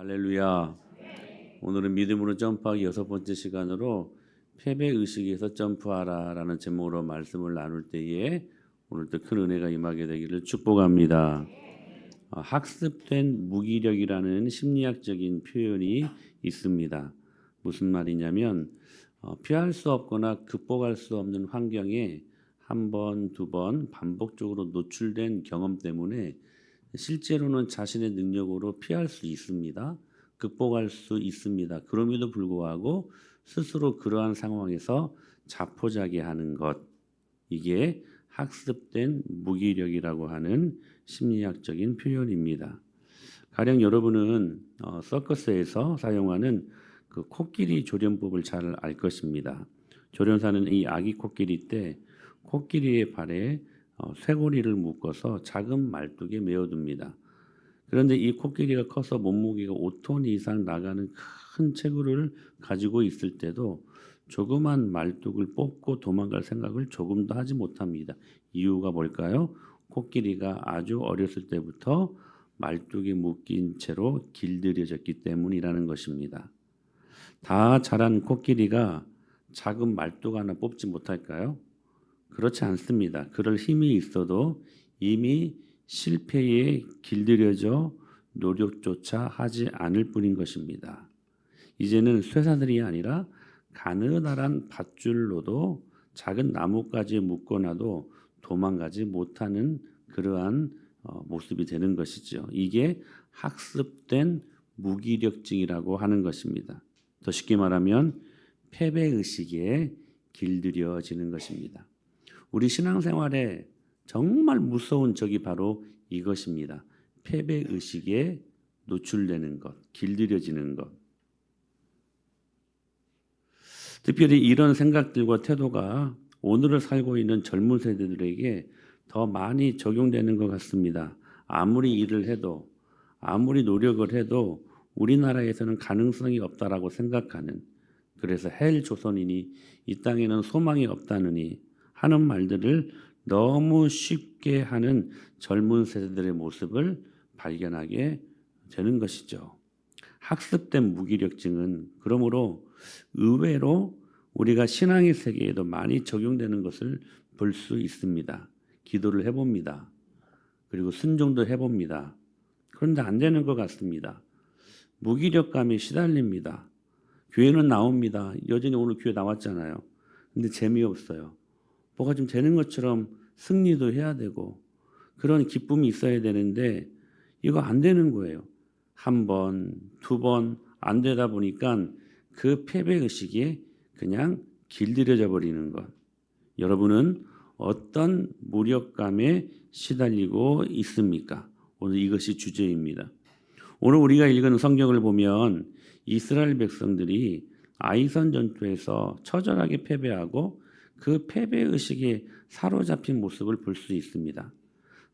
할렐루야. 오늘은 믿음으로 점프하기 6번째 시간으로 패배의식에서 점프하라라는 제목으로 말씀을 나눌 때에 오늘도 큰 은혜가 임하게 되기를 축복합니다. 학습된 무기력이라는 심리학적인 표현이 있습니다. 무슨 말이냐면 피할 수 없거나 극복할 수 없는 환경에 한 번, 두 번 반복적으로 노출된 경험 때문에 실제로는 자신의 능력으로 피할 수 있습니다. 극복할 수 있습니다. 그럼에도 불구하고 스스로 그러한 상황에서 자포자기하는 것, 이게 학습된 무기력이라고 하는 심리학적인 표현입니다. 가령 여러분은 서커스에서 사용하는 그 코끼리 조련법을 잘 알 것입니다. 조련사는 이 아기 코끼리 때 코끼리의 발에 쇠고리를 묶어서 작은 말뚝에 메어둡니다. 그런데 이 코끼리가 커서 몸무게가 5톤 이상 나가는 큰 체구를 가지고 있을 때도 조그만 말뚝을 뽑고 도망갈 생각을 조금도 하지 못합니다. 이유가 뭘까요? 코끼리가 아주 어렸을 때부터 말뚝에 묶인 채로 길들여졌기 때문이라는 것입니다. 다 자란 코끼리가 작은 말뚝 하나 뽑지 못할까요? 그렇지 않습니다. 그럴 힘이 있어도 이미 실패에 길들여져 노력조차 하지 않을 뿐인 것입니다. 이제는 쇠사슬이 아니라 가느다란 밧줄로도 작은 나뭇가지에 묶어놔도 도망가지 못하는 그러한 모습이 되는 것이죠. 이게 학습된 무기력증이라고 하는 것입니다. 더 쉽게 말하면 패배의식에 길들여지는 것입니다. 우리 신앙생활에 정말 무서운 적이 바로 이것입니다. 패배의식에 노출되는 것, 길들여지는 것. 특별히 이런 생각들과 태도가 오늘을 살고 있는 젊은 세대들에게 더 많이 적용되는 것 같습니다. 아무리 일을 해도, 아무리 노력을 해도 우리나라에서는 가능성이 없다라고 생각하는, 그래서 헬 조선이니 이 땅에는 소망이 없다느니 하는 말들을 너무 쉽게 하는 젊은 세대들의 모습을 발견하게 되는 것이죠. 학습된 무기력증은 그러므로 의외로 우리가 신앙의 세계에도 많이 적용되는 것을 볼 수 있습니다. 기도를 해봅니다. 그리고 순종도 해봅니다. 그런데 안 되는 것 같습니다. 무기력감에 시달립니다. 교회는 나옵니다. 여전히 오늘 교회 나왔잖아요. 근데 재미없어요. 뭐가 좀 되는 것처럼 승리도 해야 되고 그런 기쁨이 있어야 되는데 이거 안 되는 거예요. 한 번, 두 번 안 되다 보니까 그 패배의식에 그냥 길들여져 버리는 것. 여러분은 어떤 무력감에 시달리고 있습니까? 오늘 이것이 주제입니다. 오늘 우리가 읽은 성경을 보면 이스라엘 백성들이 아이선 전투에서 처절하게 패배하고 그 패배의식에 사로잡힌 모습을 볼 수 있습니다.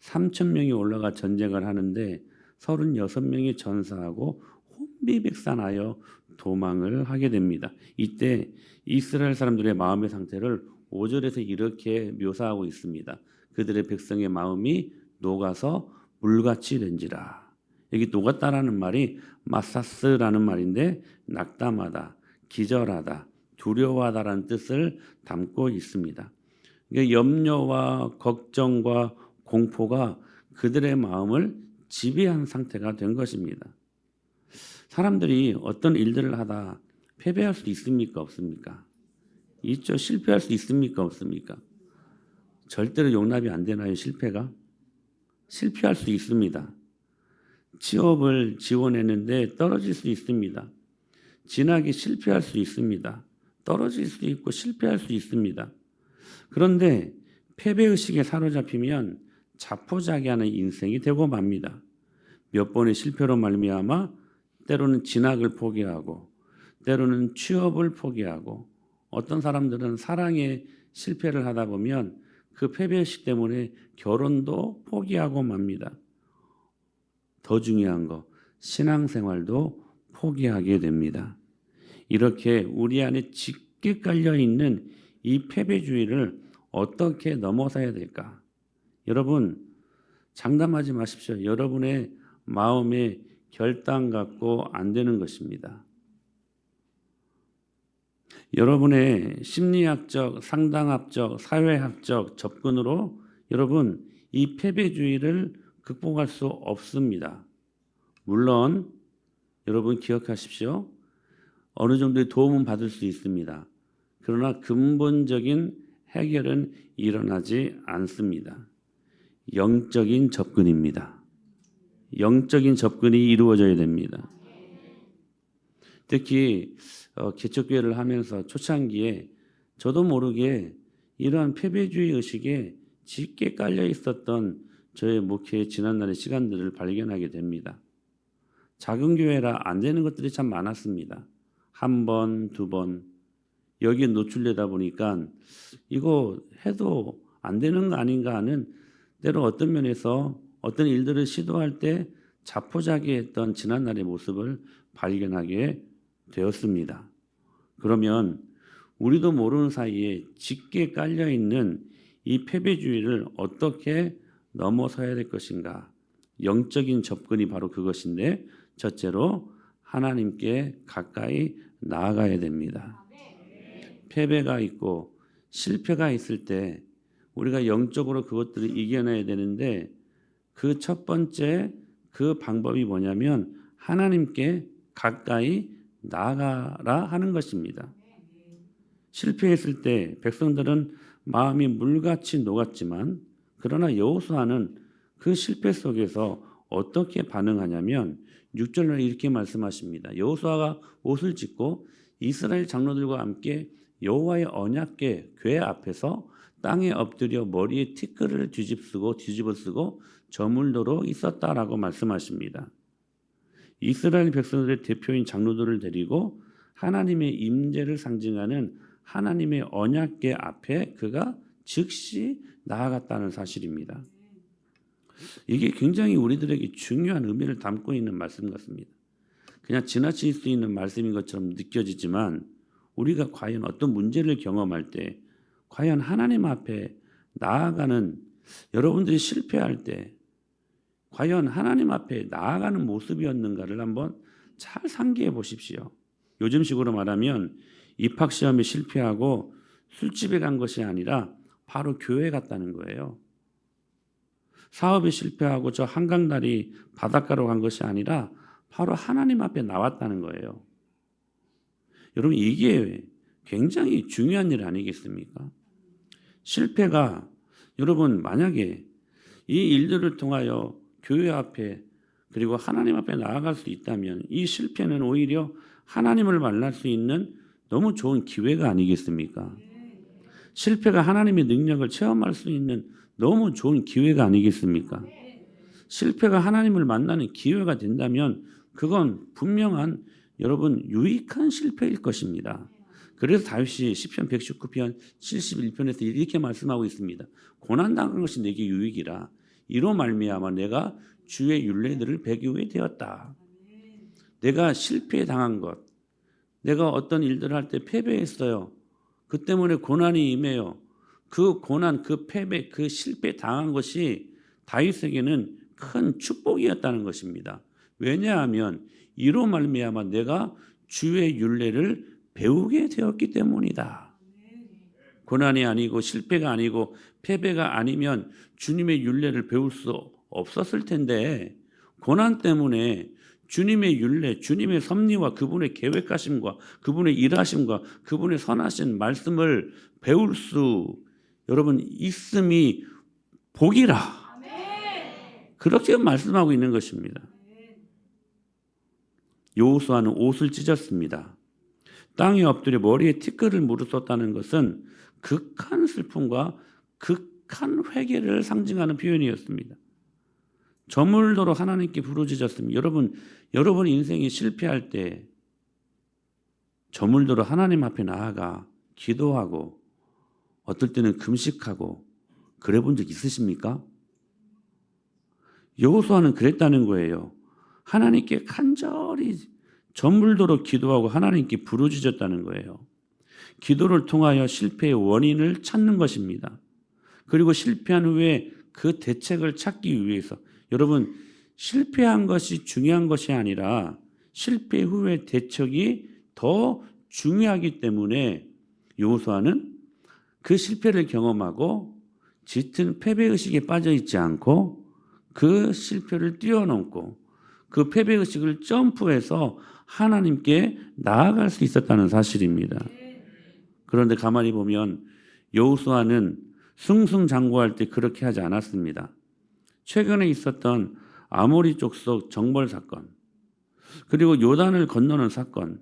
3,000명이 올라가 전쟁을 하는데 36명이 전사하고 혼비백산하여 도망을 하게 됩니다. 이때 이스라엘 사람들의 마음의 상태를 5절에서 이렇게 묘사하고 있습니다. 그들의 백성의 마음이 녹아서 물같이 된지라. 여기 녹았다라는 말이 마사스라는 말인데 낙담하다, 기절하다, 두려워하다라는 뜻을 담고 있습니다. 그러니까 염려와 걱정과 공포가 그들의 마음을 지배한 상태가 된 것입니다. 사람들이 어떤 일들을 하다 패배할 수 있습니까? 없습니까? 있죠. 실패할 수 있습니까? 없습니까? 절대로 용납이 안 되나요? 실패가? 실패할 수 있습니다. 취업을 지원했는데 떨어질 수 있습니다. 진학이 실패할 수 있습니다. 떨어질 수 있고 실패할 수 있습니다. 그런데 패배의식에 사로잡히면 자포자기하는 인생이 되고 맙니다. 몇 번의 실패로 말미암아 때로는 진학을 포기하고 때로는 취업을 포기하고 어떤 사람들은 사랑에 실패를 하다 보면 그 패배의식 때문에 결혼도 포기하고 맙니다. 더 중요한 거 신앙생활도 포기하게 됩니다. 이렇게 우리 안에 짙게 깔려있는 이 패배주의를 어떻게 넘어서야 될까? 여러분 장담하지 마십시오. 여러분의 마음에 결단 갖고 안 되는 것입니다. 여러분의 심리학적, 상담학적, 사회학적 접근으로 여러분 이 패배주의를 극복할 수 없습니다. 물론 여러분 기억하십시오. 어느 정도의 도움은 받을 수 있습니다. 그러나 근본적인 해결은 일어나지 않습니다. 영적인 접근입니다. 영적인 접근이 이루어져야 됩니다. 특히 개척교회를 하면서 초창기에 저도 모르게 이러한 패배주의 의식에 짙게 깔려 있었던 저의 목회의 지난날의 시간들을 발견하게 됩니다. 작은 교회라 안 되는 것들이 참 많았습니다. 한 번, 두 번 여기에 노출되다 보니까 이거 해도 안 되는 거 아닌가 하는 때로 어떤 면에서 어떤 일들을 시도할 때 자포자기했던 지난날의 모습을 발견하게 되었습니다. 그러면 우리도 모르는 사이에 짙게 깔려있는 이 패배주의를 어떻게 넘어서야 될 것인가? 영적인 접근이 바로 그것인데 첫째로 하나님께 가까이 나아가야 됩니다. 패배가 있고 실패가 있을 때 우리가 영적으로 그것들을 이겨내야 되는데 그 첫 번째 그 방법이 뭐냐면 하나님께 가까이 나아가라 하는 것입니다. 실패했을 때 백성들은 마음이 물같이 녹았지만 그러나 여호수아는 그 실패 속에서 어떻게 반응하냐면 6절에 이렇게 말씀하십니다. 여호수아가 옷을 찢고 이스라엘 장로들과 함께 여호와의 언약궤 궤 앞에서 땅에 엎드려 머리에 티끌을 뒤집어 쓰고 저물도록 있었다라고 말씀하십니다. 이스라엘 백성들의 대표인 장로들을 데리고 하나님의 임재를 상징하는 하나님의 언약궤 앞에 그가 즉시 나아갔다는 사실입니다. 이게 굉장히 우리들에게 중요한 의미를 담고 있는 말씀 같습니다. 그냥 지나칠 수 있는 말씀인 것처럼 느껴지지만 우리가 과연 어떤 문제를 경험할 때 과연 하나님 앞에 나아가는 여러분들이 실패할 때 과연 하나님 앞에 나아가는 모습이었는가를 한번 잘 상기해 보십시오. 요즘식으로 말하면 입학시험에 실패하고 술집에 간 것이 아니라 바로 교회 갔다는 거예요. 사업에 실패하고 저 한강다리 바닷가로 간 것이 아니라 바로 하나님 앞에 나왔다는 거예요. 여러분 이게 굉장히 중요한 일 아니겠습니까? 실패가 여러분 만약에 이 일들을 통하여 교회 앞에 그리고 하나님 앞에 나아갈 수 있다면 이 실패는 오히려 하나님을 만날 수 있는 너무 좋은 기회가 아니겠습니까? 실패가 하나님의 능력을 체험할 수 있는 너무 좋은 기회가 아니겠습니까? 실패가 하나님을 만나는 기회가 된다면 그건 분명한 여러분 유익한 실패일 것입니다. 그래서 다윗이 시편 119편 71편에서 이렇게 말씀하고 있습니다. 고난당한 것이 내게 유익이라 이로 말미암아 내가 주의 율례들을 배우게 되었다. 내가 실패당한 것, 내가 어떤 일들을 할 때 패배했어요. 그 때문에 고난이 임해요. 그 고난, 그 패배, 그 실패 당한 것이 다윗에게는 큰 축복이었다는 것입니다. 왜냐하면 이로 말미암아 내가 주의 율례를 배우게 되었기 때문이다. 고난이 아니고 실패가 아니고 패배가 아니면 주님의 율례를 배울 수 없었을 텐데 고난 때문에 주님의 율례, 주님의 섭리와 그분의 계획하심과 그분의 일하심과 그분의 선하신 말씀을 배울 수 여러분 있음이 복이라. 그렇게 말씀하고 있는 것입니다. 여호수아는 옷을 찢었습니다. 땅에 엎드려 머리에 티끌을 물었었다는 것은 극한 슬픔과 극한 회개를 상징하는 표현이었습니다. 저물도록 하나님께 부르짖었습니다. 여러분 인생이 실패할 때 저물도록 하나님 앞에 나아가 기도하고 어떨 때는 금식하고 그래 본 적 있으십니까? 여호수아는 그랬다는 거예요. 하나님께 간절히 저물도록 기도하고 하나님께 부르짖었다는 거예요. 기도를 통하여 실패의 원인을 찾는 것입니다. 그리고 실패한 후에 그 대책을 찾기 위해서 여러분 실패한 것이 중요한 것이 아니라 실패 후의 대처가 더 중요하기 때문에 여호수아는 그 실패를 경험하고 짙은 패배의식에 빠져 있지 않고 그 실패를 뛰어넘고 그 패배의식을 점프해서 하나님께 나아갈 수 있었다는 사실입니다. 그런데 가만히 보면 여호수아는 승승장구할 때 그렇게 하지 않았습니다. 최근에 있었던 아모리 족속 정벌 사건, 그리고 요단을 건너는 사건,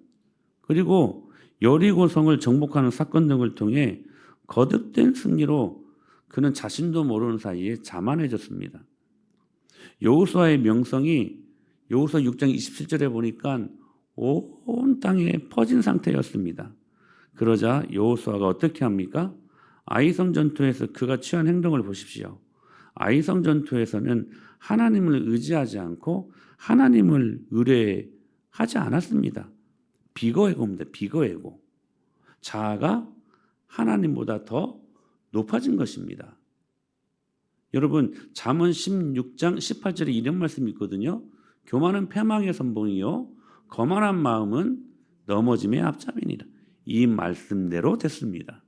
그리고 여리고성을 정복하는 사건 등을 통해 거듭된 승리로 그는 자신도 모르는 사이에 자만해졌습니다. 여호수아의 명성이 여호수아 6장 27절에 보니까 온 땅에 퍼진 상태였습니다. 그러자 여호수아가 어떻게 합니까? 아이성 전투에서 그가 취한 행동을 보십시오. 아이성 전투에서는 하나님을 의지하지 않고 하나님을 의뢰하지 않았습니다. 비거에고입니다. 비거에고. 자아가 하나님보다 더 높아진 것입니다. 여러분, 잠언 16장 18절에 이런 말씀이 있거든요. 교만은 패망의 선봉이요 거만한 마음은 넘어짐의 앞잡이니라. 이 말씀대로 됐습니다.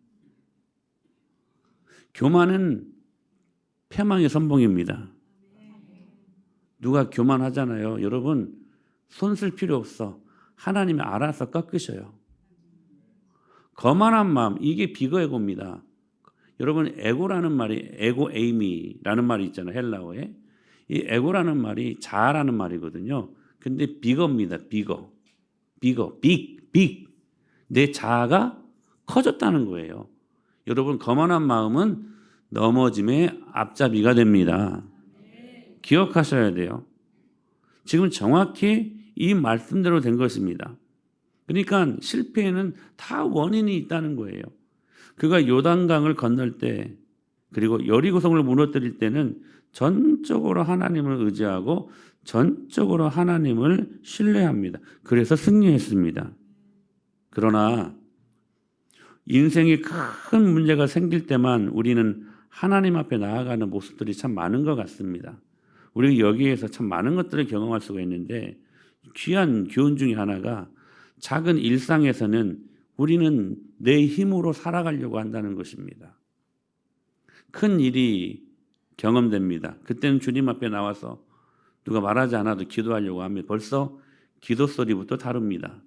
교만은 패망의 선봉입니다. 누가 교만하잖아요. 여러분, 손 쓸 필요 없어. 하나님이 알아서 꺾으셔요. 거만한 마음, 이게 비거에고입니다. 여러분, 에고라는 말이 에고 에이미라는 말이 있잖아요. 헬라어에. 이 에고라는 말이 자아라는 말이거든요. 근데 비거입니다. 비거. 빅. 내 자아가 커졌다는 거예요. 여러분, 거만한 마음은 넘어짐의 앞잡이가 됩니다. 기억하셔야 돼요. 지금 정확히 이 말씀대로 된 것입니다. 그러니까 실패에는 다 원인이 있다는 거예요. 그가 요단강을 건널 때, 그리고 여리고성을 무너뜨릴 때는 전적으로 하나님을 의지하고 전적으로 하나님을 신뢰합니다. 그래서 승리했습니다. 그러나 인생에 큰 문제가 생길 때만 우리는 하나님 앞에 나아가는 모습들이 참 많은 것 같습니다. 우리가 여기에서 참 많은 것들을 경험할 수가 있는데 귀한 교훈 중에 하나가 작은 일상에서는 우리는 내 힘으로 살아가려고 한다는 것입니다. 큰 일이 경험됩니다. 그때는 주님 앞에 나와서 누가 말하지 않아도 기도하려고 하면 벌써 기도 소리부터 다릅니다.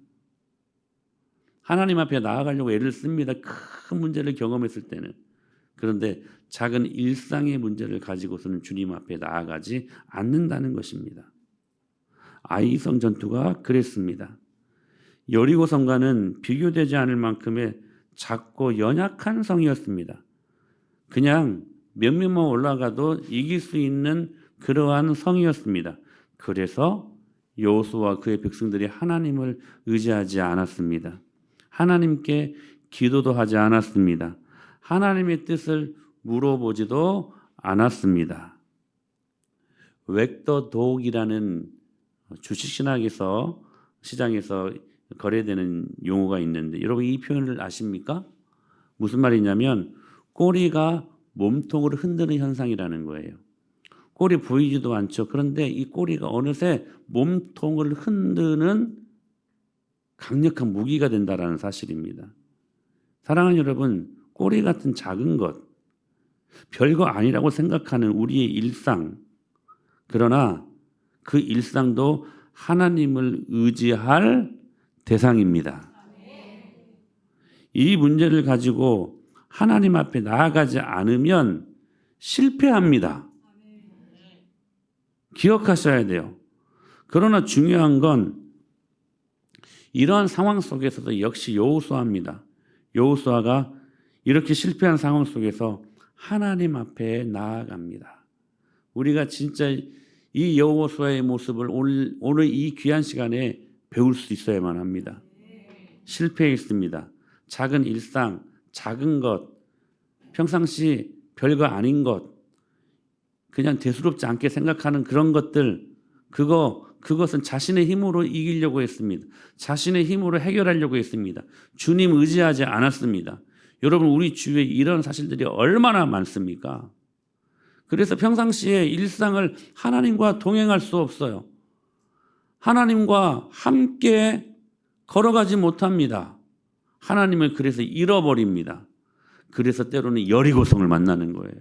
하나님 앞에 나아가려고 애를 씁니다. 큰 문제를 경험했을 때는. 그런데 작은 일상의 문제를 가지고서는 주님 앞에 나아가지 않는다는 것입니다. 아이성 전투가 그랬습니다. 여리고 성과는 비교되지 않을 만큼의 작고 연약한 성이었습니다. 그냥 몇몇만 올라가도 이길 수 있는 그러한 성이었습니다. 그래서 여호수아와 그의 백성들이 하나님을 의지하지 않았습니다. 하나님께 기도도 하지 않았습니다. 하나님의 뜻을 물어보지도 않았습니다. 웩더독이라는 주식시장에서 거래되는 용어가 있는데 여러분 이 표현을 아십니까? 무슨 말이냐면 꼬리가 몸통을 흔드는 현상이라는 거예요. 꼬리 보이지도 않죠. 그런데 이 꼬리가 어느새 몸통을 흔드는 강력한 무기가 된다라는 사실입니다. 사랑하는 여러분, 꼬리 같은 작은 것, 별거 아니라고 생각하는 우리의 일상, 그러나 그 일상도 하나님을 의지할 대상입니다. 이 문제를 가지고 하나님 앞에 나아가지 않으면 실패합니다. 기억하셔야 돼요. 그러나 중요한 건 이러한 상황 속에서도 역시 여호수아입니다. 여호수아가 이렇게 실패한 상황 속에서 하나님 앞에 나아갑니다. 우리가 진짜 이 여호수아의 모습을 오늘 이 귀한 시간에 배울 수 있어야만 합니다. 실패했습니다. 작은 일상, 작은 것, 평상시 별거 아닌 것, 그냥 대수롭지 않게 생각하는 그런 것들, 그것은 자신의 힘으로 이기려고 했습니다. 자신의 힘으로 해결하려고 했습니다. 주님 의지하지 않았습니다. 여러분, 우리 주위에 이런 사실들이 얼마나 많습니까? 그래서 평상시에 일상을 하나님과 동행할 수 없어요. 하나님과 함께 걸어가지 못합니다. 하나님을 그래서 잃어버립니다. 그래서 때로는 여리고성을 만나는 거예요.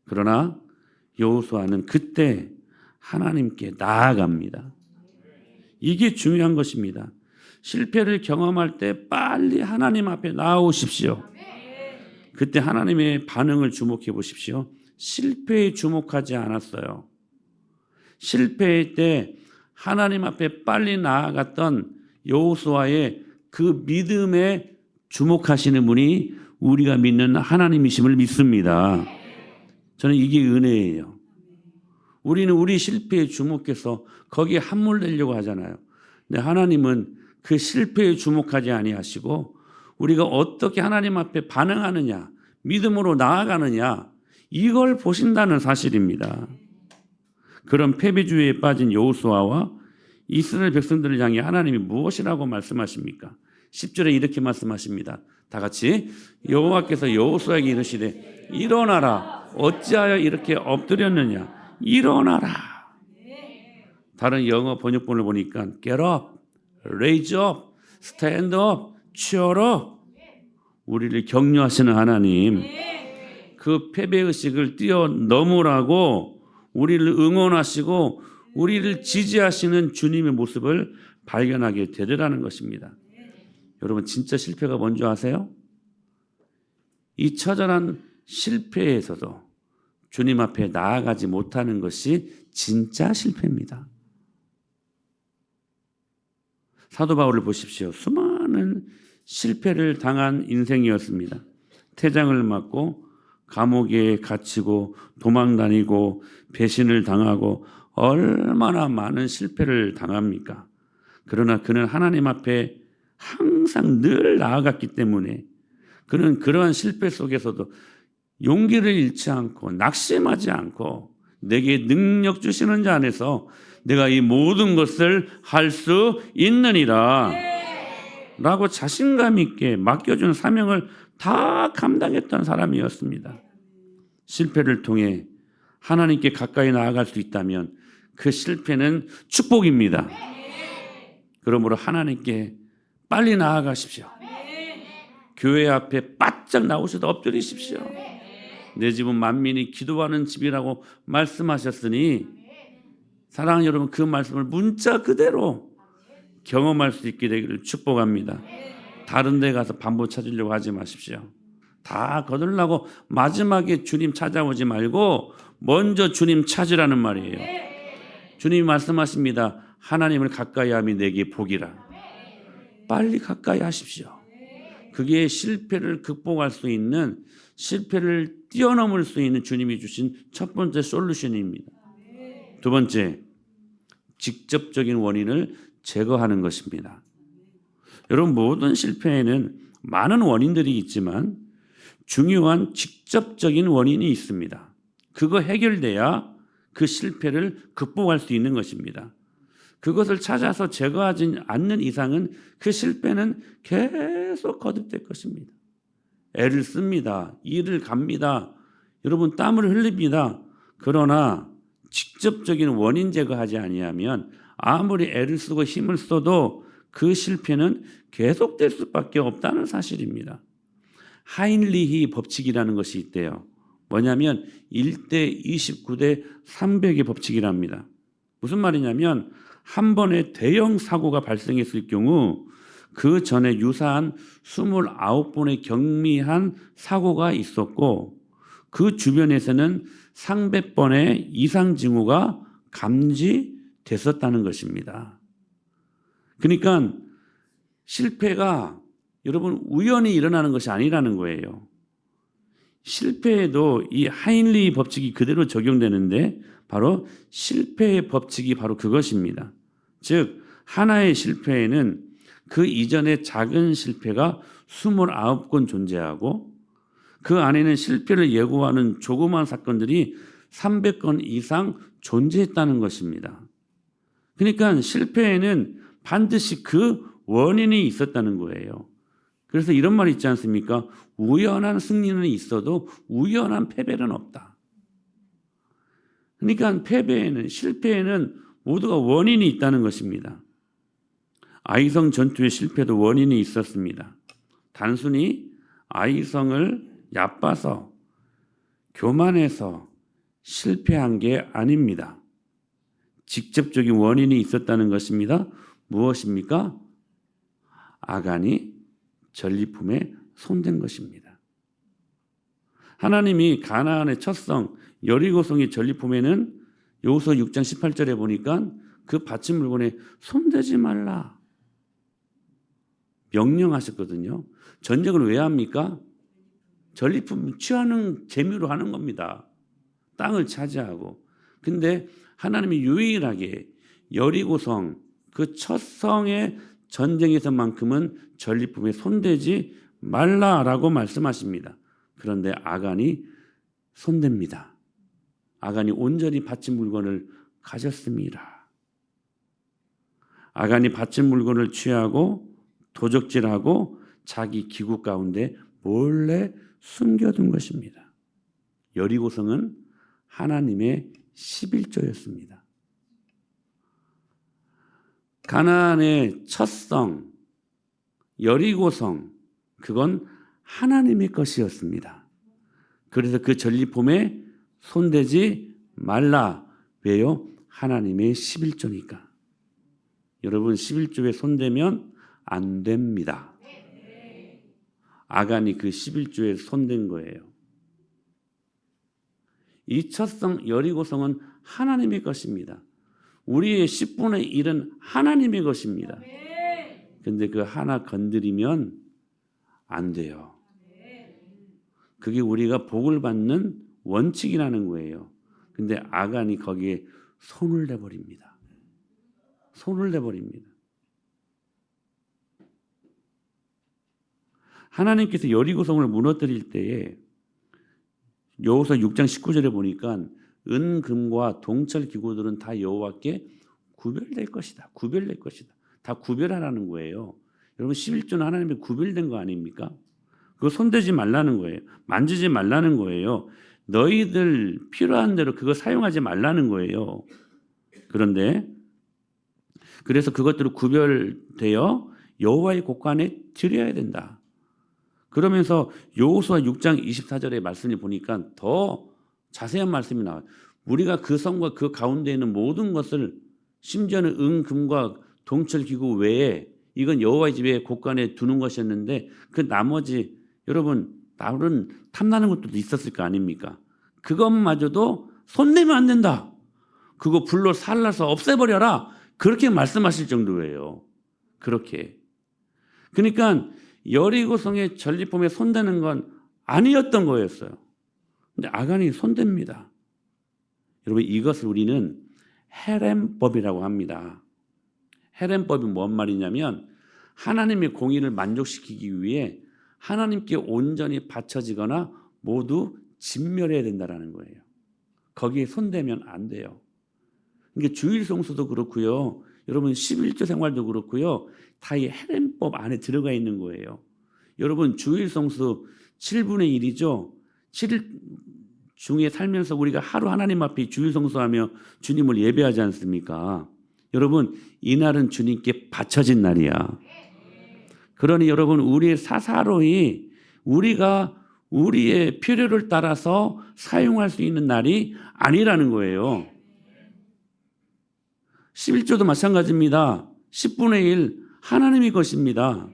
그러나 여호수아는 그때 하나님께 나아갑니다. 이게 중요한 것입니다. 실패를 경험할 때 빨리 하나님 앞에 나아오십시오. 그때 하나님의 반응을 주목해 보십시오. 실패에 주목하지 않았어요. 실패할 때 하나님 앞에 빨리 나아갔던 여호수아의 그 믿음에 주목하시는 분이 우리가 믿는 하나님이심을 믿습니다. 저는 이게 은혜예요. 우리는 우리 실패에 주목해서 거기에 함몰되려고 하잖아요. 근데 하나님은 그 실패에 주목하지 아니하시고 우리가 어떻게 하나님 앞에 반응하느냐, 믿음으로 나아가느냐, 이걸 보신다는 사실입니다. 그런 패배주의에 빠진 여호수아와 이스라엘 백성들을 향해 하나님이 무엇이라고 말씀하십니까? 10절에 이렇게 말씀하십니다. 다 같이 여호와께서 여호수아에게 이르시되 일어나라. 어찌하여 이렇게 엎드렸느냐. 일어나라. 다른 영어 번역본을 보니까 get up, raise up, stand up, cheer up. 우리를 격려하시는 하나님, 그 패배의식을 뛰어넘으라고 우리를 응원하시고 우리를 지지하시는 주님의 모습을 발견하게 되리라는 것입니다. 여러분 진짜 실패가 뭔지 아세요? 이 처절한 실패에서도 주님 앞에 나아가지 못하는 것이 진짜 실패입니다. 사도 바울을 보십시오. 수많은 실패를 당한 인생이었습니다. 태장을 맞고 감옥에 갇히고 도망다니고 배신을 당하고 얼마나 많은 실패를 당합니까? 그러나 그는 하나님 앞에 항상 늘 나아갔기 때문에 그는 그러한 실패 속에서도 용기를 잃지 않고 낙심하지 않고 내게 능력 주시는 자 안에서 내가 이 모든 것을 할 수 있느니라 라고 자신감 있게 맡겨준 사명을 다 감당했던 사람이었습니다. 실패를 통해 하나님께 가까이 나아갈 수 있다면 그 실패는 축복입니다. 그러므로 하나님께 빨리 나아가십시오. 교회 앞에 바짝 나오셔서 엎드리십시오. 내 집은 만민이 기도하는 집이라고 말씀하셨으니 사랑하는 여러분, 그 말씀을 문자 그대로 경험할 수 있게 되기를 축복합니다. 다른 데 가서 반복 찾으려고 하지 마십시오. 다 거들라고 마지막에 주님 찾아오지 말고 먼저 주님 찾으라는 말이에요. 주님이 말씀하십니다. 하나님을 가까이 함이 내게 복이라. 빨리 가까이 하십시오. 그게 실패를 극복할 수 있는, 실패를 뛰어넘을 수 있는 주님이 주신 첫 번째 솔루션입니다. 두 번째, 직접적인 원인을 제거하는 것입니다. 여러분, 모든 실패에는 많은 원인들이 있지만 중요한 직접적인 원인이 있습니다. 그거 해결돼야 그 실패를 극복할 수 있는 것입니다. 그것을 찾아서 제거하지 않는 이상은 그 실패는 계속 거듭될 것입니다. 애를 씁니다. 일을 갑니다. 여러분 땀을 흘립니다. 그러나 직접적인 원인 제거하지 아니하면 아무리 애를 쓰고 힘을 써도 그 실패는 계속될 수밖에 없다는 사실입니다. 하인리히 법칙이라는 것이 있대요. 뭐냐면 1대 29대 300의 법칙이랍니다. 무슨 말이냐면 한 번에 대형 사고가 발생했을 경우 그 전에 유사한 29번의 경미한 사고가 있었고 그 주변에서는 300번의 이상 징후가 감지됐었다는 것입니다. 그러니까 실패가 여러분 우연히 일어나는 것이 아니라는 거예요. 실패에도 이 하인리 법칙이 그대로 적용되는데 바로 실패의 법칙이 바로 그것입니다. 즉 하나의 실패에는 그 이전에 작은 실패가 29건 존재하고 그 안에는 실패를 예고하는 조그마한 사건들이 300건 이상 존재했다는 것입니다. 그러니까 실패에는 반드시 그 원인이 있었다는 거예요. 그래서 이런 말이 있지 않습니까? 우연한 승리는 있어도 우연한 패배는 없다. 그러니까 패배에는, 실패에는 모두가 원인이 있다는 것입니다. 아이성 전투의 실패도 원인이 있었습니다. 단순히 아이성을 얕봐서 교만해서 실패한 게 아닙니다. 직접적인 원인이 있었다는 것입니다. 무엇입니까? 아간이 전리품에 손댄 것입니다. 하나님이 가나안의 첫 성 여리고성의 전리품에는 여호수아 6장 18절에 보니까 그 바친 물건에 손대지 말라 명령하셨거든요. 전쟁을 왜 합니까? 전리품 취하는 재미로 하는 겁니다. 땅을 차지하고. 근데 하나님이 유일하게 여리고성 그 첫 성의 전쟁에서만큼은 전리품에 손대지 말라라고 말씀하십니다. 그런데 아간이 손댑니다. 아간이 온전히 바친 물건을 가졌습니다. 아간이 바친 물건을 취하고 도적질하고 자기 기구 가운데 몰래 숨겨둔 것입니다. 여리고성은 하나님의 11조였습니다. 가나안의 첫 성 여리고성 그건 하나님의 것이었습니다. 그래서 그 전리품에 손대지 말라. 왜요? 하나님의 11조니까. 여러분 11조에 손대면 안 됩니다. 아간이 그 11조에 손댄 거예요. 이 첫성 여리고성은 하나님의 것입니다. 우리의 10분의 1은 하나님의 것입니다. 그런데 그 하나 건드리면 안 돼요. 그게 우리가 복을 받는 원칙이라는 거예요. 근데 아간이 거기에 손을 대버립니다. 손을 대버립니다. 하나님께서 여리고성을 무너뜨릴 때에 여호수아 6장 19절에 보니까 은, 금과 동철 기구들은 다 여호와께 구별될 것이다. 구별될 것이다. 다 구별하라는 거예요. 여러분 11조는 하나님의 구별된 거 아닙니까? 그거 손대지 말라는 거예요. 만지지 말라는 거예요. 너희들 필요한 대로 그거 사용하지 말라는 거예요. 그런데 그래서 그것들을 구별되어 여호와의 곳간에 드려야 된다. 그러면서 여호수아 6장 24절의 말씀을 보니까 더 자세한 말씀이 나와요. 우리가 그 성과 그 가운데 있는 모든 것을 심지어는 은, 금과 동철 기구 외에 이건 여호와의 집에 곳간에 두는 것이었는데 그 나머지 여러분 다른 탐나는 것들도 있었을 거 아닙니까? 그것마저도 손대면 안 된다. 그거 불로 살라서 없애버려라. 그렇게 말씀하실 정도예요. 그렇게. 그러니까 여리고성의 전리품에 손대는 건 아니었던 거였어요. 근데 아간이 손댑니다. 여러분 이것을 우리는 헤렘법이라고 합니다. 헤렘법이 뭔 말이냐면 하나님의 공의를 만족시키기 위해 하나님께 온전히 바쳐지거나 모두 진멸해야 된다는 거예요. 거기에 손대면 안 돼요. 그러니까 주일 성수도 그렇고요. 여러분 11조 생활도 그렇고요. 다 이 헤렘법 안에 들어가 있는 거예요. 여러분 주일 성수 7분의 1이죠. 7일 중에 살면서 우리가 하루 하나님 앞에 주일 성수하며 주님을 예배하지 않습니까? 여러분 이날은 주님께 바쳐진 날이야. 그러니 여러분 우리의 사사로이 우리가 우리의 필요를 따라서 사용할 수 있는 날이 아니라는 거예요. 11조도 마찬가지입니다. 10분의 1 하나님의 것입니다.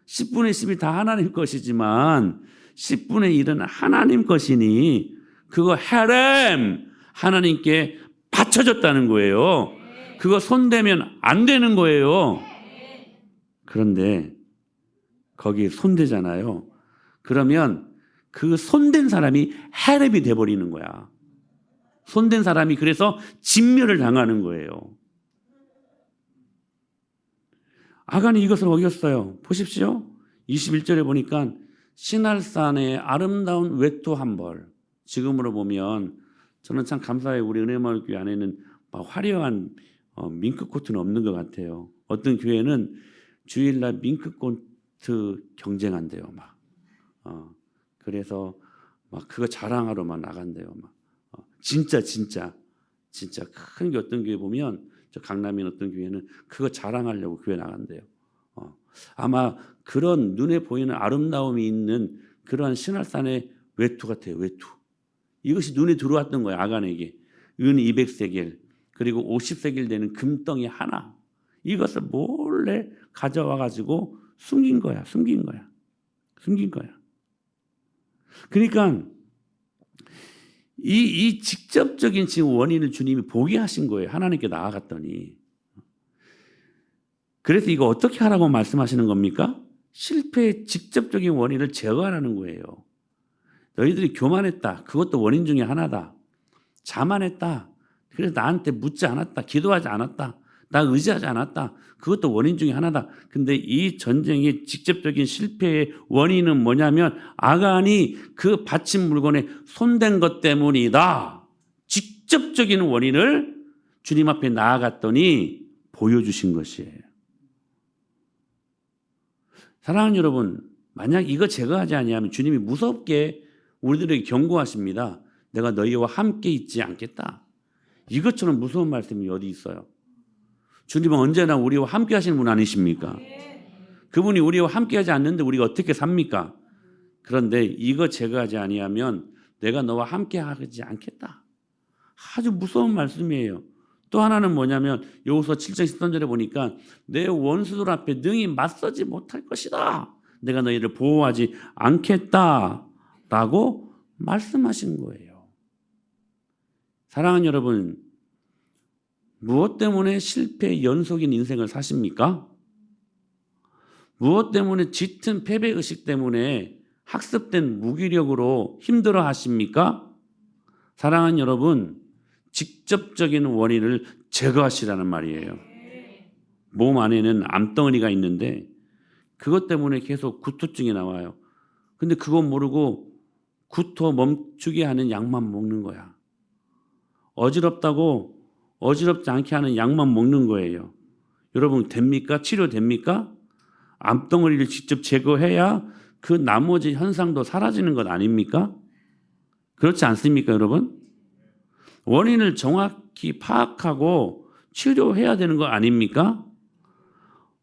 10분의 10이 다 하나님 것이지만 10분의 1은 하나님 것이니 그거 헤렘 하나님께 바쳐졌다는 거예요. 그거 손대면 안 되는 거예요. 그런데 거기에 손대잖아요. 그러면 그 손댄 사람이 헤렘이 돼버리는 거야. 손댄 사람이 그래서 진멸을 당하는 거예요. 아간이 이것을 어겼어요. 보십시오. 21절에 보니까 신할산의 아름다운 외투 한 벌. 지금으로 보면 저는 참 감사해요. 우리 은혜마을교회 안에는 막 화려한 밍크코트는 없는 것 같아요. 어떤 교회는 주일날 밍크코트 경쟁한대요. 그래서 막 그거 자랑하러 막 나간대요. 진짜 큰 게 어떤 교회 보면 저 강남에 어떤 교회는 그거 자랑하려고 교회 나간대요. 아마 그런 눈에 보이는 아름다움이 있는 그러한 신할산의 외투 같아요. 외투. 이것이 눈에 들어왔던 거예요. 아간에게. 은 200세겔 그리고 50세겔 되는 금덩이 하나. 이것을 몰래 가져와 가지고 숨긴 거야. 그러니까 이 직접적인 지금 원인을 주님이 보게 하신 거예요. 하나님께 나아갔더니. 그래서 이거 어떻게 하라고 말씀하시는 겁니까? 실패의 직접적인 원인을 제거하라는 거예요. 너희들이 교만했다. 그것도 원인 중에 하나다. 자만했다. 그래서 나한테 묻지 않았다. 기도하지 않았다. 나 의지하지 않았다. 그것도 원인 중에 하나다. 근데 이 전쟁의 직접적인 실패의 원인은 뭐냐면 아간이 그 바친 물건에 손댄 것 때문이다. 직접적인 원인을 주님 앞에 나아갔더니 보여주신 것이에요. 사랑하는 여러분, 만약 이거 제거하지 아니하면 주님이 무섭게 우리들에게 경고하십니다. 내가 너희와 함께 있지 않겠다. 이것처럼 무서운 말씀이 어디 있어요? 주님은 언제나 우리와 함께 하시는 분 아니십니까? 그분이 우리와 함께 하지 않는데 우리가 어떻게 삽니까? 그런데 이거 제거하지 아니하면 내가 너와 함께 하지 않겠다. 아주 무서운 말씀이에요. 또 하나는 뭐냐면 여호수아 7장 13절에 보니까 내 원수들 앞에 능히 맞서지 못할 것이다. 내가 너희를 보호하지 않겠다라고 말씀하신 거예요. 사랑하는 여러분, 무엇 때문에 실패의 연속인 인생을 사십니까? 무엇 때문에 짙은 패배의식 때문에 학습된 무기력으로 힘들어 하십니까? 사랑하는 여러분, 직접적인 원인을 제거하시라는 말이에요. 몸 안에는 암덩어리가 있는데 그것 때문에 계속 구토증이 나와요. 근데 그거 모르고 구토 멈추게 하는 약만 먹는 거야. 어지럽다고 어지럽지 않게 하는 약만 먹는 거예요. 여러분 됩니까? 치료됩니까? 암덩어리를 직접 제거해야 그 나머지 현상도 사라지는 것 아닙니까? 그렇지 않습니까, 여러분? 원인을 정확히 파악하고 치료해야 되는 거 아닙니까?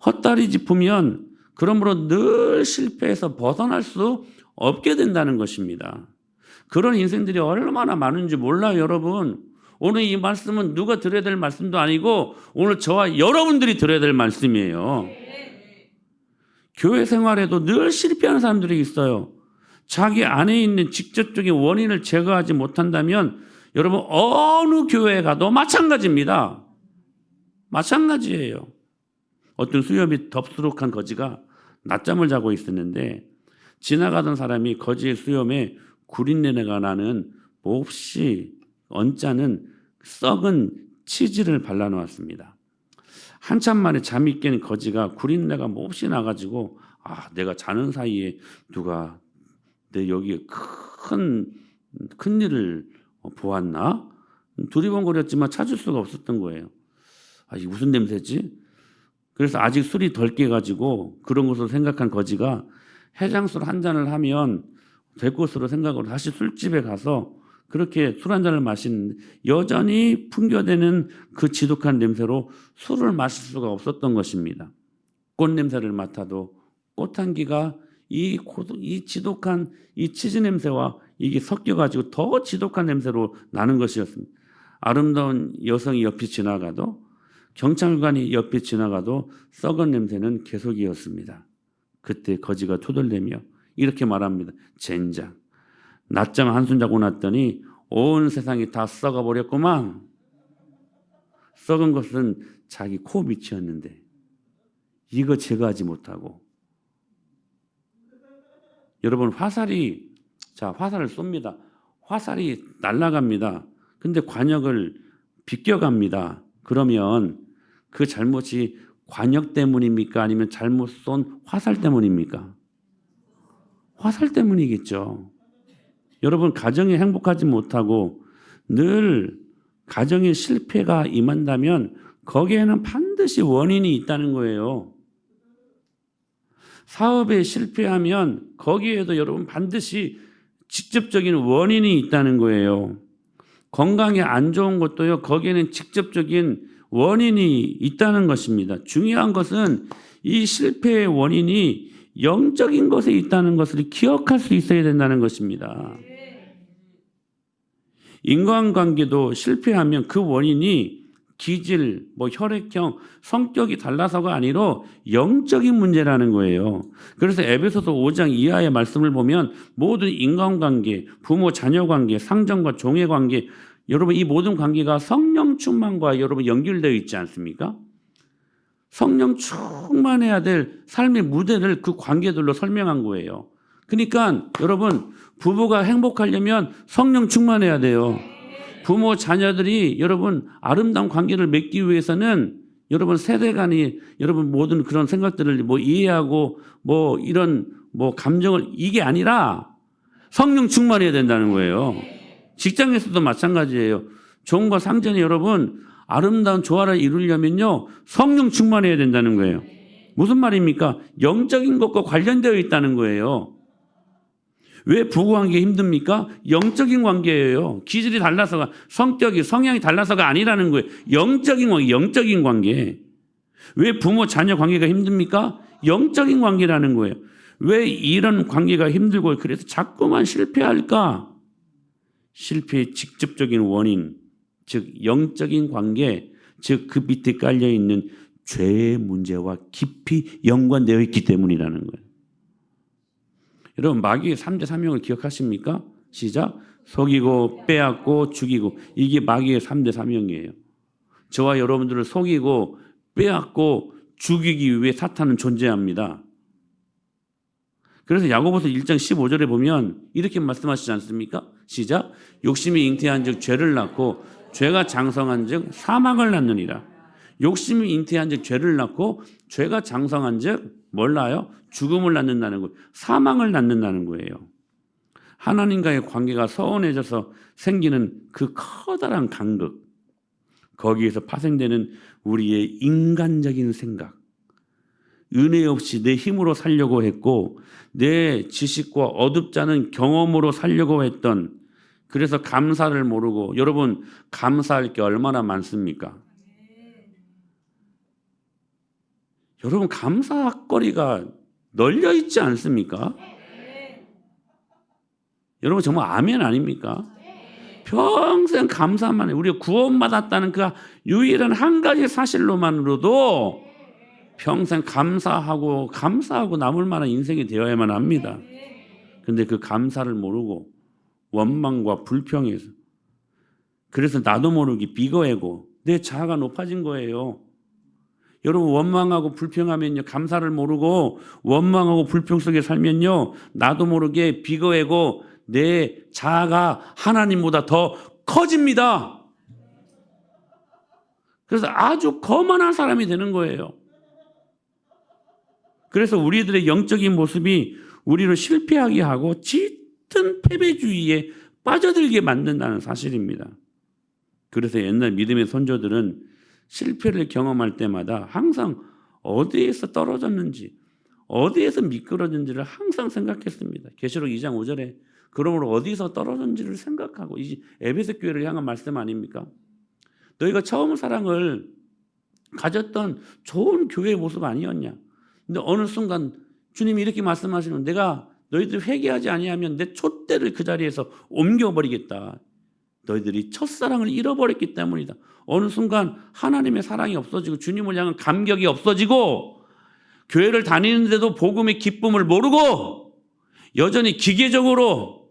헛다리 짚으면 그러므로 늘 실패해서 벗어날 수 없게 된다는 것입니다. 그런 인생들이 얼마나 많은지 몰라요, 여러분. 오늘 이 말씀은 누가 들어야 될 말씀도 아니고 오늘 저와 여러분들이 들어야 될 말씀이에요. 교회 생활에도 늘 실패하는 사람들이 있어요. 자기 안에 있는 직접적인 원인을 제거하지 못한다면 여러분 어느 교회에 가도 마찬가지입니다. 마찬가지예요. 어떤 수염이 덥수룩한 거지가 낮잠을 자고 있었는데 지나가던 사람이 거지의 수염에 구린내가 나는 몹시 언짢은 썩은 치즈를 발라놓았습니다. 한참 만에 잠이 깬 거지가 구린내가 몹시 나가지고 내가 자는 사이에 누가 내 여기에 큰 일을 보았나? 두리번거렸지만 찾을 수가 없었던 거예요. 이게 무슨 냄새지? 그래서 아직 술이 덜 깨가지고 그런 것으로 생각한 거지가 해장술 한 잔을 하면 될 것으로 생각으로 다시 술집에 가서 그렇게 술 한 잔을 마시는데 여전히 풍겨대는 그 지독한 냄새로 술을 마실 수가 없었던 것입니다. 꽃 냄새를 맡아도 꽃향기가 이 지독한 이 치즈 냄새와 이게 섞여가지고 더 지독한 냄새로 나는 것이었습니다. 아름다운 여성이 옆이 지나가도 경찰관이 옆에 지나가도 썩은 냄새는 계속이었습니다. 그때 거지가 토들대며 이렇게 말합니다. 젠장. 낮잠 한숨 자고 났더니 온 세상이 다 썩어버렸구만. 썩은 것은 자기 코 밑이었는데 이거 제거하지 못하고 여러분 화살을 쏩니다. 화살이 날아갑니다. 근데 관역을 비껴갑니다. 그러면 그 잘못이 관역 때문입니까? 아니면 잘못 쏜 화살 때문입니까? 화살 때문이겠죠. 여러분 가정이 행복하지 못하고 늘 가정에 실패가 임한다면 거기에는 반드시 원인이 있다는 거예요. 사업에 실패하면 거기에도 여러분 반드시 직접적인 원인이 있다는 거예요. 건강에 안 좋은 것도요, 거기에는 직접적인 원인이 있다는 것입니다. 중요한 것은 이 실패의 원인이 영적인 것에 있다는 것을 기억할 수 있어야 된다는 것입니다. 인간관계도 실패하면 그 원인이 기질, 혈액형, 성격이 달라서가 아니라 영적인 문제라는 거예요. 그래서 에베소서 5장 이하의 말씀을 보면 모든 인간관계, 부모 자녀 관계, 상전과 종의 관계, 여러분 이 모든 관계가 성령 충만과 여러분 연결되어 있지 않습니까? 성령 충만해야 될 삶의 무대를 그 관계들로 설명한 거예요. 그러니까 여러분 부부가 행복하려면 성령 충만해야 돼요. 부모 자녀들이 여러분 아름다운 관계를 맺기 위해서는 여러분 세대 간이 여러분 모든 그런 생각들을 이해하고 이런 감정을 이게 아니라 성령 충만해야 된다는 거예요. 직장에서도 마찬가지예요. 종과 상전이 여러분 아름다운 조화를 이루려면요 성령 충만해야 된다는 거예요. 무슨 말입니까? 영적인 것과 관련되어 있다는 거예요. 왜 부부관계 힘듭니까? 영적인 관계예요. 기질이 달라서가, 성향이 달라서가 아니라는 거예요. 영적인 관계. 왜 부모 자녀 관계가 힘듭니까? 영적인 관계라는 거예요. 왜 이런 관계가 힘들고 그래서 자꾸만 실패할까? 실패의 직접적인 원인, 즉 영적인 관계, 즉 그 밑에 깔려 있는 죄의 문제와 깊이 연관되어 있기 때문이라는 거예요. 여러분 마귀의 3대 사명을 기억하십니까? 시작. 속이고 빼앗고 죽이고. 이게 마귀의 3대 사명이에요. 저와 여러분들을 속이고 빼앗고 죽이기 위해 사탄은 존재합니다. 그래서 야고보서 1장 15절에 보면 이렇게 말씀하시지 않습니까? 시작. 욕심이 잉태한 즉 죄를 낳고 죄가 장성한 즉 사망을 낳느니라. 욕심이 잉태한 즉 죄를 낳고 죄가 장성한 즉 뭘 낳아요? 죽음을 낳는다는 거예요. 사망을 낳는다는 거예요. 하나님과의 관계가 서운해져서 생기는 그 커다란 간극, 거기에서 파생되는 우리의 인간적인 생각, 은혜 없이 내 힘으로 살려고 했고 내 지식과 어둡지 않은 경험으로 살려고 했던, 그래서 감사를 모르고, 여러분 감사할 게 얼마나 많습니까? 여러분 감사거리가 널려 있지 않습니까? 여러분 정말 아멘 아닙니까? 평생 감사만 해. 우리가 구원받았다는 그 유일한 한 가지 사실로만으로도 평생 감사하고 남을 만한 인생이 되어야만 합니다. 그런데 그 감사를 모르고 원망과 불평에서, 그래서 나도 모르게 비거해고 내 자아가 높아진 거예요. 여러분 원망하고 불평하면요, 감사를 모르고 원망하고 불평 속에 살면요, 나도 모르게 비거해고 내 자아가 하나님보다 더 커집니다. 그래서 아주 거만한 사람이 되는 거예요. 그래서 우리들의 영적인 모습이 우리를 실패하게 하고 짙은 패배주의에 빠져들게 만든다는 사실입니다. 그래서 옛날 믿음의 선조들은 실패를 경험할 때마다 항상 어디에서 떨어졌는지, 어디에서 미끄러진지를 항상 생각했습니다. 계시록 2장 5절에 그러므로 어디서 떨어졌는지를 생각하고, 이 에베소 교회를 향한 말씀 아닙니까? 너희가 처음 사랑을 가졌던 좋은 교회의 모습 아니었냐? 근데 어느 순간 주님이 이렇게 말씀하시는, 내가 너희들 회개하지 아니하면 내 촛대를 그 자리에서 옮겨버리겠다. 너희들이 첫사랑을 잃어버렸기 때문이다. 어느 순간 하나님의 사랑이 없어지고 주님을 향한 감격이 없어지고 교회를 다니는데도 복음의 기쁨을 모르고 여전히 기계적으로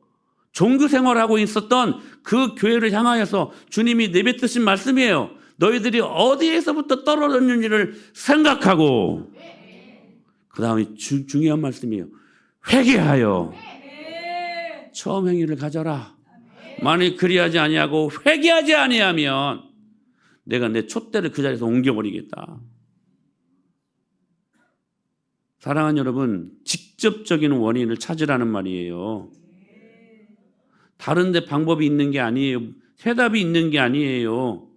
종교 생활하고 있었던 그 교회를 향하여서 주님이 내뱉으신 말씀이에요. 너희들이 어디에서부터 떨어졌는지를 생각하고, 그 다음에 중요한 말씀이에요. 회개하여 처음 행위를 가져라. 만일 그리하지 아니하고 회개하지 아니하면 내가 내 촛대를 그 자리에서 옮겨버리겠다. 사랑하는 여러분, 직접적인 원인을 찾으라는 말이에요. 다른 데 방법이 있는 게 아니에요. 해답이 있는 게 아니에요.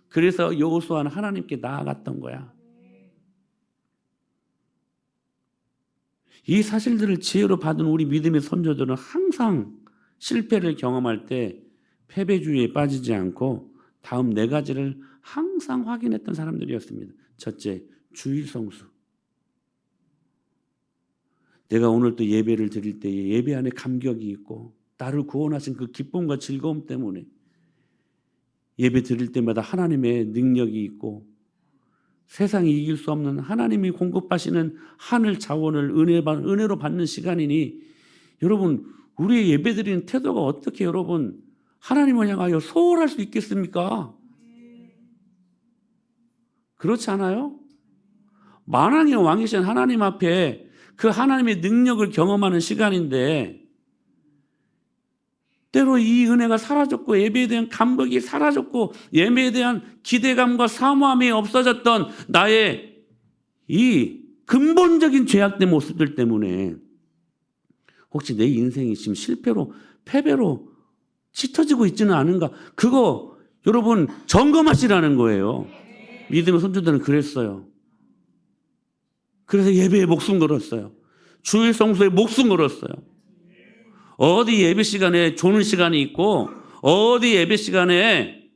그래서 여호수아는 하나님께 나아갔던 거야. 이 사실들을 지혜로 받은 우리 믿음의 선조들은 항상 실패를 경험할 때 패배주의에 빠지지 않고 다음 네 가지를 항상 확인했던 사람들이었습니다. 첫째, 주일성수. 내가 오늘 또 예배를 드릴 때에 예배 안에 감격이 있고 나를 구원하신 그 기쁨과 즐거움 때문에 예배 드릴 때마다 하나님의 능력이 있고 세상이 이길 수 없는 하나님이 공급하시는 하늘 자원을 은혜로 받는 시간이니 여러분 우리의 예배 드리는 태도가 어떻게 여러분 하나님을 향하여 소홀할 수 있겠습니까? 그렇지 않아요? 만왕의 왕이신 하나님 앞에 그 하나님의 능력을 경험하는 시간인데 때로 이 은혜가 사라졌고 예배에 대한 감격이 사라졌고 예배에 대한 기대감과 사모함이 없어졌던 나의 이 근본적인 죄악된 모습들 때문에 혹시 내 인생이 지금 실패로 패배로 짙어지고 있지는 않은가? 그거 여러분 점검하시라는 거예요. 믿음의 손주들은 그랬어요. 그래서 예배에 목숨 걸었어요. 주일 성수에 목숨 걸었어요. 어디 예배 시간에 조는 시간이 있고 어디 예배 시간에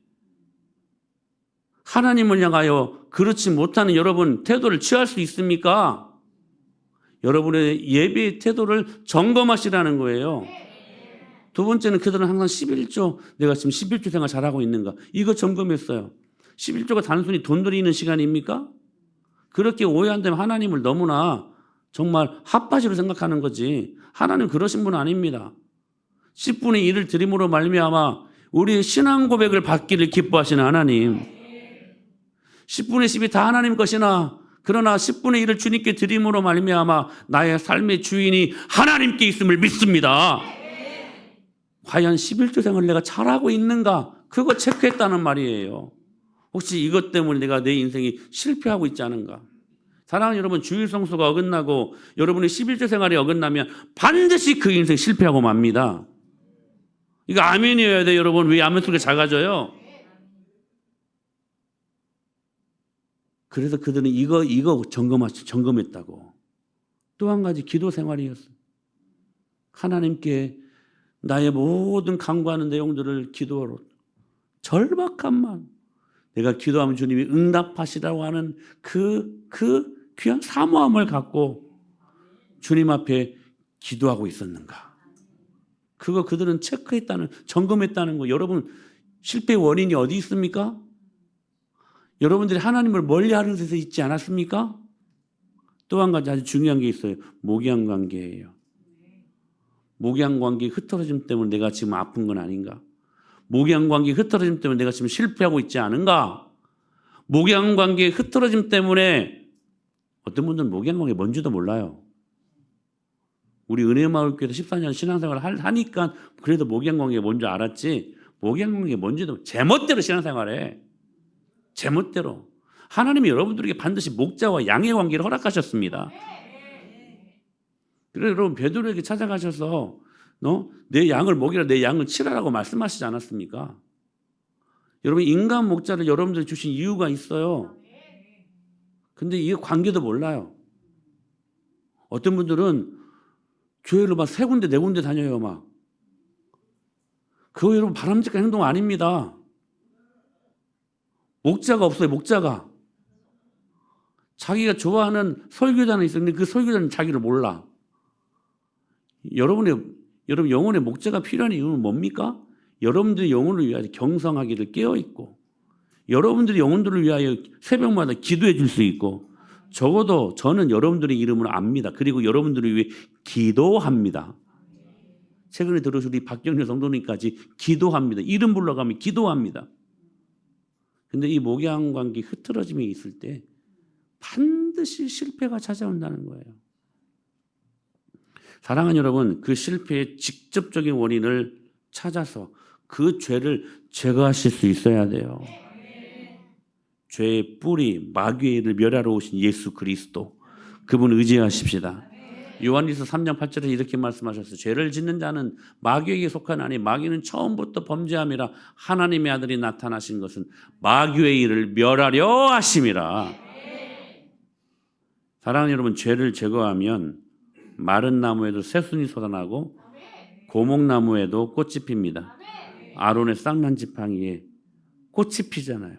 하나님을 향하여 그렇지 못하는 여러분 태도를 취할 수 있습니까? 여러분의 예배의 태도를 점검하시라는 거예요. 두 번째는 그들은 항상 11조, 내가 지금 11조 생활 잘하고 있는가? 이거 점검했어요. 11조가 단순히 돈 드리는 시간입니까? 그렇게 오해한다면 하나님을 너무나 정말 핫바지로 생각하는 거지. 하나님 그러신 분 아닙니다. 10분의 1을 드림으로 말미암아 우리의 신앙 고백을 받기를 기뻐하시는 하나님. 10분의 10이 다 하나님 것이나 그러나 10분의 1을 주님께 드림으로 말미암아 나의 삶의 주인이 하나님께 있음을 믿습니다. 과연 11조 생활을 내가 잘하고 있는가? 그거 체크했다는 말이에요. 혹시 이것 때문에 내가 내 인생이 실패하고 있지 않은가? 사랑하는 여러분, 주일 성수가 어긋나고 여러분의 11조 생활이 어긋나면 반드시 그 인생 실패하고 맙니다. 이거 아멘이어야 돼요, 여러분. 왜 아멘 소리가 작아져요? 그래서 그들은 이거 점검했다고. 또 한 가지 기도 생활이었어요. 하나님께 나의 모든 간구하는 내용들을 기도하러 절박함만 내가 기도하면 주님이 응답하시라고 하는 그 귀한 사모함을 갖고 주님 앞에 기도하고 있었는가? 그거 그들은 체크했다는, 점검했다는 거. 여러분 실패의 원인이 어디 있습니까? 여러분들이 하나님을 멀리하는 데서 있지 않았습니까? 또 한 가지 아주 중요한 게 있어요. 목양 관계예요. 목양 관계 흐트러짐 때문에 내가 지금 아픈 건 아닌가? 목양 관계 흐트러짐 때문에 내가 지금 실패하고 있지 않은가? 목양 관계 흐트러짐 때문에 어떤 분들은 목양 관계 뭔지도 몰라요. 우리 은혜마을교회에서 14년 신앙생활을 하니까 그래도 목양 관계가 뭔지 알았지 목양 관계가 뭔지도 제멋대로 신앙생활해. 제멋대로. 하나님이 여러분들에게 반드시 목자와 양의 관계를 허락하셨습니다. 그래서 여러분 베드로에게 찾아가셔서 내 양을 먹이라 내 양을 치라라고 말씀하시지 않았습니까? 여러분 인간 목자를 여러분들이 주신 이유가 있어요. 근데 이 관계도 몰라요. 어떤 분들은 교회를 막 세 군데 네 군데 다녀요 막. 그거 여러분 바람직한 행동 아닙니다. 목자가 없어요. 목자가. 자기가 좋아하는 설교단이 있었는데 그 설교단은 자기를 몰라. 여러분 영혼의 목자가 필요한 이유는 뭡니까? 여러분들의 영혼을 위하여 경성하기를 깨어있고 여러분들의 영혼들을 위하여 새벽마다 기도해 줄 수 있고 적어도 저는 여러분들의 이름을 압니다. 그리고 여러분들을 위해 기도합니다. 최근에 들어오신 우리 박경렬 성도님까지 기도합니다. 이름 불러가면 기도합니다. 근데 이 목양관계 흐트러짐이 있을 때 반드시 실패가 찾아온다는 거예요. 사랑하는 여러분, 그 실패의 직접적인 원인을 찾아서 그 죄를 제거하실 수 있어야 돼요. 죄의 뿌리, 마귀를 멸하러 오신 예수 그리스도, 그분 의지하십시다. 요한일서 3장 8절에 이렇게 말씀하셨어요. 죄를 짓는 자는 마귀에게 속하나니 마귀는 처음부터 범죄함이라 하나님의 아들이 나타나신 것은 마귀의 일을 멸하려 하심이라. 사랑하는 여러분, 죄를 제거하면 마른 나무에도 새순이 솟아나고 고목나무에도 꽃이 핍니다. 아론의 쌍난 지팡이에 꽃이 피잖아요.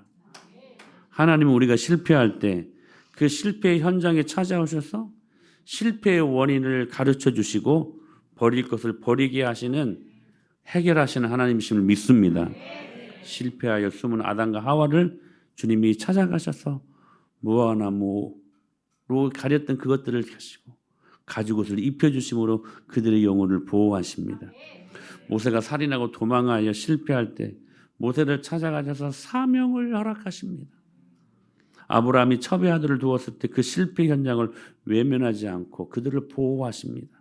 하나님은 우리가 실패할 때 그 실패의 현장에 찾아오셔서 실패의 원인을 가르쳐 주시고 버릴 것을 버리게 하시는 해결하시는 하나님이심을 믿습니다. 실패하여 숨은 아담과 하와를 주님이 찾아가셔서 무화과나무로 가렸던 그것들을 하시고 가죽옷을 입혀주심으로 그들의 영혼을 보호하십니다. 모세가 살인하고 도망하여 실패할 때 모세를 찾아가셔서 사명을 허락하십니다. 아브라함이 첩의 아들을 두었을 때 그 실패 현장을 외면하지 않고 그들을 보호하십니다.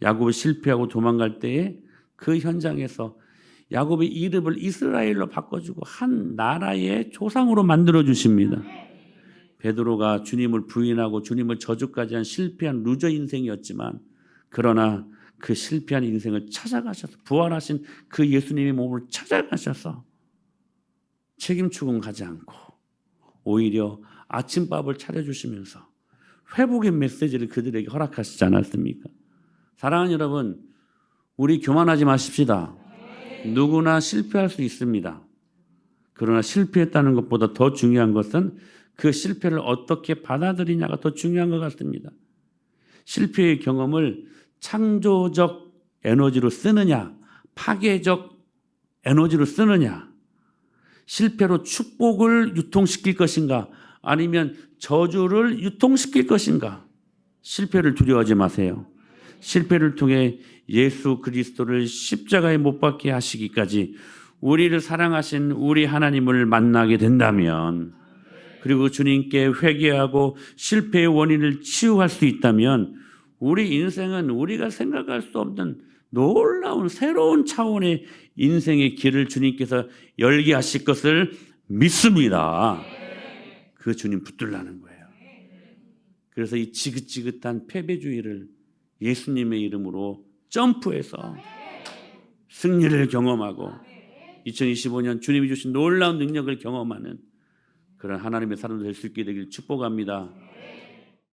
야곱이 실패하고 도망갈 때에 그 현장에서 야곱의 이름을 이스라엘로 바꿔주고 한 나라의 조상으로 만들어 주십니다. 베드로가 주님을 부인하고 주님을 저주까지 한 실패한 루저 인생이었지만 그러나 그 실패한 인생을 찾아가셔서 부활하신 그 예수님의 몸을 찾아가셔서 책임 추궁하지 않고 오히려 아침밥을 차려주시면서 회복의 메시지를 그들에게 허락하시지 않았습니까? 사랑하는 여러분, 우리 교만하지 마십시다. 누구나 실패할 수 있습니다. 그러나 실패했다는 것보다 더 중요한 것은 그 실패를 어떻게 받아들이냐가 더 중요한 것 같습니다. 실패의 경험을 창조적 에너지로 쓰느냐, 파괴적 에너지로 쓰느냐, 실패로 축복을 유통시킬 것인가, 아니면 저주를 유통시킬 것인가. 실패를 두려워하지 마세요. 실패를 통해 예수 그리스도를 십자가에 못 박게 하시기까지 우리를 사랑하신 우리 하나님을 만나게 된다면, 그리고 주님께 회개하고 실패의 원인을 치유할 수 있다면 우리 인생은 우리가 생각할 수 없는 놀라운 새로운 차원의 인생의 길을 주님께서 열게 하실 것을 믿습니다. 그 주님 붙들라는 거예요. 그래서 이 지긋지긋한 패배주의를 예수님의 이름으로 점프해서 승리를 경험하고 2025년 주님이 주신 놀라운 능력을 경험하는 그런 하나님의 사람 될 수 있게 되길 축복합니다.